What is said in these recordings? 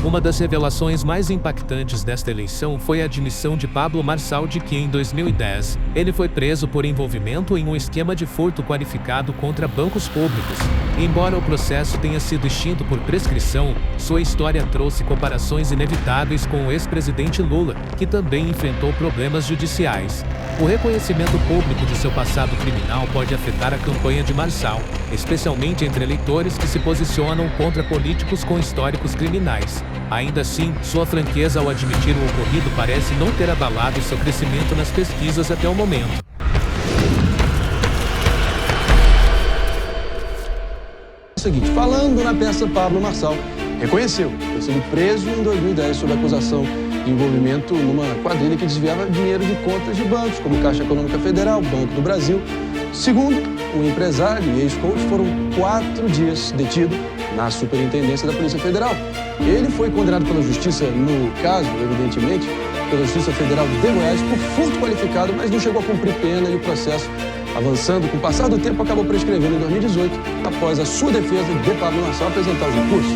Uma das revelações mais impactantes desta eleição foi a admissão de Pablo Marçal de que, em 2010, ele foi preso por envolvimento em um esquema de furto qualificado contra bancos públicos. Embora o processo tenha sido extinto por prescrição, sua história trouxe comparações inevitáveis com o ex-presidente Lula, que também enfrentou problemas judiciais. O reconhecimento público de seu passado criminal pode afetar a campanha de Marçal, especialmente entre eleitores que se posicionam contra políticos com históricos criminais. Ainda assim, sua franqueza ao admitir o ocorrido parece não ter abalado seu crescimento nas pesquisas até o momento. É o seguinte, falando na peça, Pablo Marçal reconheceu ter sido preso em 2010 sob acusação de envolvimento numa quadrilha que desviava dinheiro de contas de bancos, como Caixa Econômica Federal, Banco do Brasil. Segundo o empresário e ex-coach, foram 4 dias detido na Superintendência da Polícia Federal. Ele foi condenado pela Justiça, no caso, evidentemente, pela Justiça Federal de Goiás por furto qualificado, mas não chegou a cumprir pena e o processo, avançando com o passar do tempo, acabou prescrevendo em 2018, após a sua defesa de Pablo Marçal apresentar os recursos.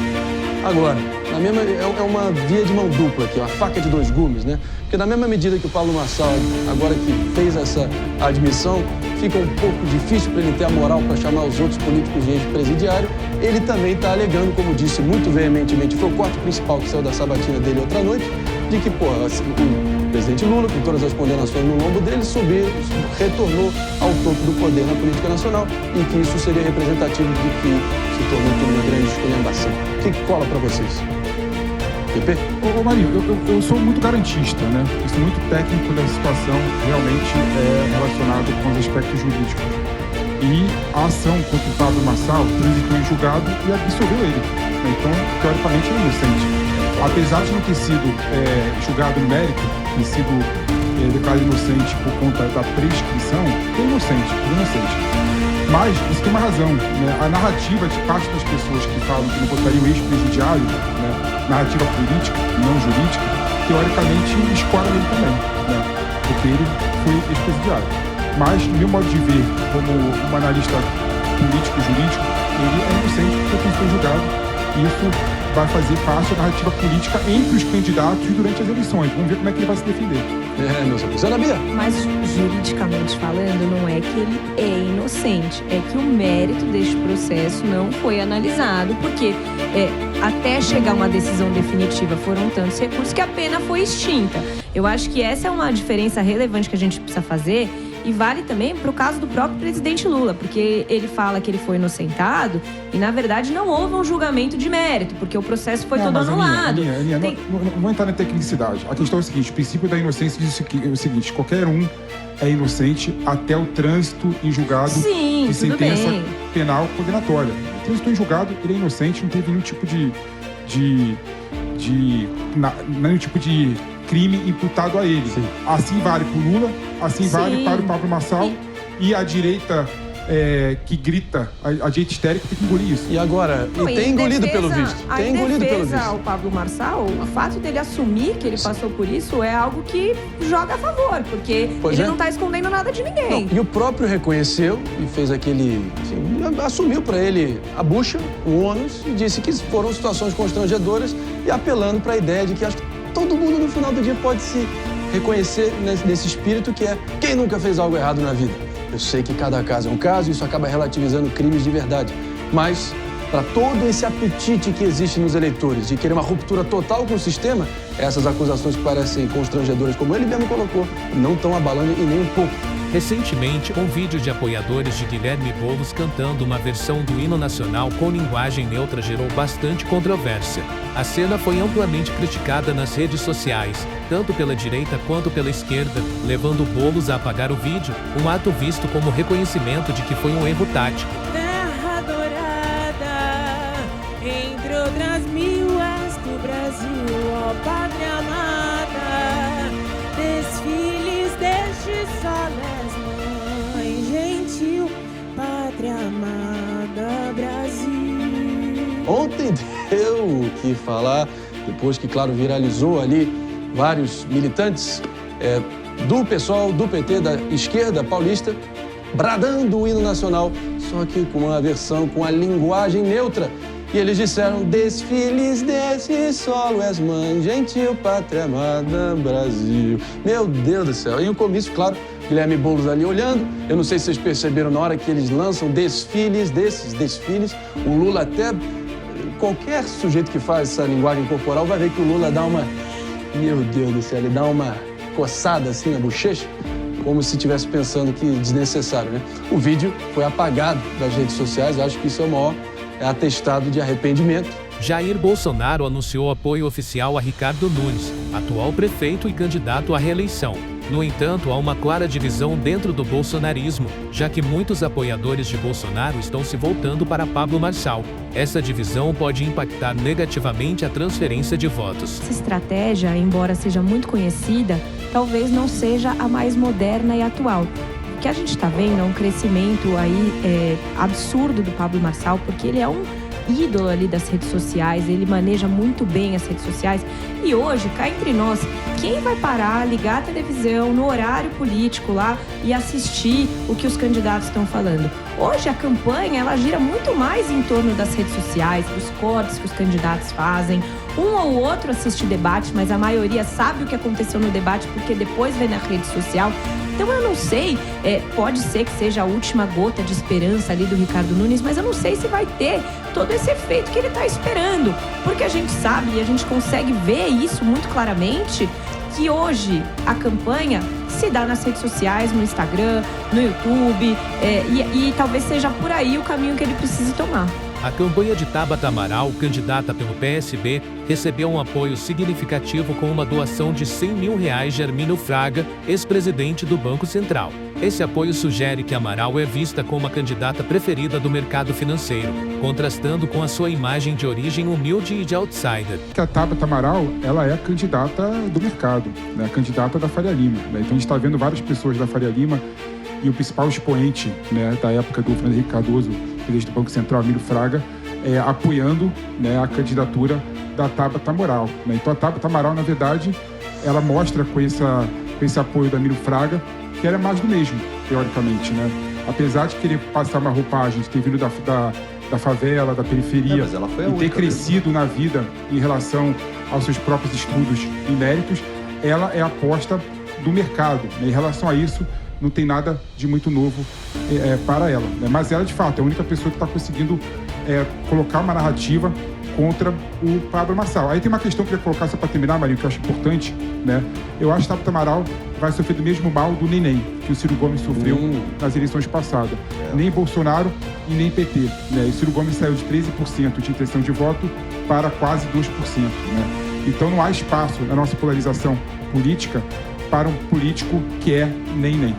Agora, é uma via de mão dupla aqui, uma faca de 2 gumes, né? Porque na mesma medida que o Pablo Marçal, agora que fez essa admissão, fica um pouco difícil para ele ter a moral para chamar os outros políticos de ex-presidiário, ele também está alegando, como disse muito veementemente, foi o corte principal que saiu da sabatina dele outra noite, de que, o presidente Lula, com todas as condenações no lombo dele, retornou ao topo do poder na política nacional e que isso seria representativo de que se tornou tudo uma grande esculhambação. O que cola para vocês? Pepe? Ô Marinho, eu sou muito garantista, né? Eu sou muito técnico da situação, realmente relacionado com os aspectos jurídicos. E a ação contra o Pablo Marçal transitou em julgado e absolveu ele. Então, teoricamente, ele é inocente. Apesar de não ter sido julgado no mérito, ter sido declarado inocente por conta da prescrição, ele é inocente. Mas isso tem uma razão, né? A narrativa de parte das pessoas que falam que não votariam ex-presidiário, né? Narrativa política, não jurídica, teoricamente escola ele também, né? Porque ele foi ex-presidiário. Mas, no meu modo de ver, como um analista político-jurídico, ele é inocente porque não foi julgado. Isso vai fazer parte da narrativa política entre os candidatos e durante as eleições. Vamos ver como é que ele vai se defender. Meus amigos. Ana Bia? Mas, juridicamente falando, não é que ele é inocente. É que o mérito deste processo não foi analisado, porque até chegar uma decisão definitiva foram tantos recursos que a pena foi extinta. Eu acho que essa é uma diferença relevante que a gente precisa fazer. E vale também para o caso do próprio presidente Lula, porque ele fala que ele foi inocentado e, na verdade, não houve um julgamento de mérito, porque o processo foi todo anulado. Aninha, não vou entrar na tecnicidade. A questão é o seguinte, o princípio da inocência diz o seguinte, qualquer um é inocente até o trânsito em julgado de sentença penal condenatória. O trânsito em julgado, ele é inocente, não teve nenhum tipo nenhum tipo de crime imputado a ele. Sim. Assim vale para o Lula, assim vale para o Pablo Marçal e a direita que grita, a direita histérica tem que engolir isso. E agora, tem engolido pelo visto. Tem engolido pelo visto. O Pablo Marçal, o fato dele assumir que ele passou por isso é algo que joga a favor, porque ele não está escondendo nada de ninguém. Não, e o próprio reconheceu e fez assumiu para ele a bucha, o ônus, e disse que foram situações constrangedoras e apelando para a ideia de que acho que todo mundo no final do dia pode se reconhecer nesse espírito que é quem nunca fez algo errado na vida. Eu sei que cada caso é um caso e isso acaba relativizando crimes de verdade. Mas, para todo esse apetite que existe nos eleitores de querer uma ruptura total com o sistema, essas acusações que parecem constrangedoras, como ele mesmo colocou, não estão abalando em nem um pouco. Recentemente, um vídeo de apoiadores de Guilherme Boulos cantando uma versão do hino nacional com linguagem neutra gerou bastante controvérsia. A cena foi amplamente criticada nas redes sociais, tanto pela direita quanto pela esquerda, levando Boulos a apagar o vídeo, um ato visto como reconhecimento de que foi um erro tático. Terra dourada, entre outras mil és do Brasil, ó pátria amada, desfiles deste solés, mãe gentil, pátria amada, Brasil. Ontem deu o que falar, depois que, claro, viralizou ali vários militantes do pessoal, do PT, da esquerda paulista, bradando o hino nacional, só que com uma versão com a linguagem neutra. E eles disseram: desfiles desse solo, és mãe gentil, pátria amada, Brasil. Meu Deus do céu. E o comício, claro, Guilherme Boulos ali olhando. Eu não sei se vocês perceberam, na hora que eles lançam desfiles desses desfiles, o Lula até... Qualquer sujeito que faz essa linguagem corporal vai ver que o Lula dá uma... Meu Deus do céu, ele dá uma coçada assim na bochecha, como se estivesse pensando que desnecessário, né? O vídeo foi apagado das redes sociais, acho que isso é o maior atestado de arrependimento. Jair Bolsonaro anunciou apoio oficial a Ricardo Nunes, atual prefeito e candidato à reeleição. No entanto, há uma clara divisão dentro do bolsonarismo, já que muitos apoiadores de Bolsonaro estão se voltando para Pablo Marçal. Essa divisão pode impactar negativamente a transferência de votos. Essa estratégia, embora seja muito conhecida, talvez não seja a mais moderna e atual. O que a gente está vendo é um crescimento aí absurdo do Pablo Marçal, porque ele é um ídolo ali das redes sociais, ele maneja muito bem as redes sociais. E hoje, cá entre nós, quem vai parar, ligar a televisão no horário político lá e assistir o que os candidatos estão falando? Hoje a campanha, ela gira muito mais em torno das redes sociais, dos cortes que os candidatos fazem. Um ou outro assiste debate, mas a maioria sabe o que aconteceu no debate porque depois vê na rede social. Então eu não sei, pode ser que seja a última gota de esperança ali do Ricardo Nunes, mas eu não sei se vai ter todo esse efeito que ele está esperando. Porque a gente sabe e a gente consegue ver isso muito claramente, que hoje a campanha se dá nas redes sociais, no Instagram, no YouTube, e talvez seja por aí o caminho que ele precise tomar. A campanha de Tabata Amaral, candidata pelo PSB, recebeu um apoio significativo com uma doação de R$100 mil de Hermínio Fraga, ex-presidente do Banco Central. Esse apoio sugere que Amaral é vista como a candidata preferida do mercado financeiro, contrastando com a sua imagem de origem humilde e de outsider. Que a Tabata Amaral, ela é a candidata do mercado, né? A candidata da Faria Lima, né? Então a gente está vendo várias pessoas da Faria Lima e o principal expoente, né, da época do Fernando Henrique Cardoso, presidente do Banco Central, Hermínio Fraga, apoiando, né, a candidatura da Tabata Amaral, né? Então a Tabata Amaral, na verdade, ela mostra com esse apoio do Hermínio Fraga que era mais do mesmo, teoricamente, né? Apesar de querer passar uma roupagem, de ter vindo da favela, da periferia, mas ela foi a e ter única crescido na vida em relação aos seus próprios estudos e méritos, ela é a aposta do mercado, né? Em relação a isso, não tem nada de muito novo para ela, né? Mas ela, de fato, é a única pessoa que está conseguindo colocar uma narrativa contra o Pablo Marçal. Aí tem uma questão que eu queria colocar só para terminar, Marinho, que eu acho importante, né? Eu acho que Tabata Amaral vai sofrer do mesmo mal do Neném, que o Ciro Gomes sofreu nas eleições passadas. Nem Bolsonaro e nem PT, né? E o Ciro Gomes saiu de 13% de intenção de voto para quase 2%, né? Então não há espaço na nossa polarização política para um político que é nem.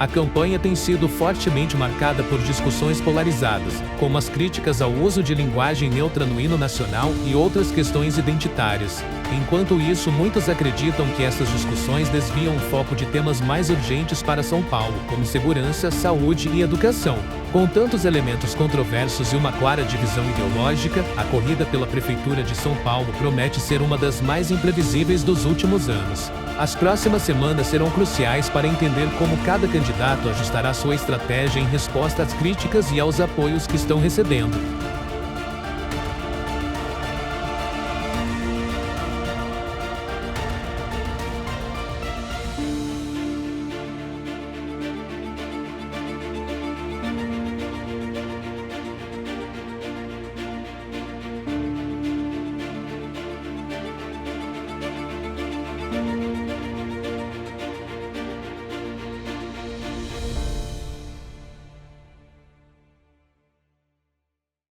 A campanha tem sido fortemente marcada por discussões polarizadas, como as críticas ao uso de linguagem neutra no hino nacional e outras questões identitárias. Enquanto isso, muitos acreditam que essas discussões desviam o foco de temas mais urgentes para São Paulo, como segurança, saúde e educação. Com tantos elementos controversos e uma clara divisão ideológica, a corrida pela Prefeitura de São Paulo promete ser uma das mais imprevisíveis dos últimos anos. As próximas semanas serão cruciais para entender como cada candidato ajustará sua estratégia em resposta às críticas e aos apoios que estão recebendo.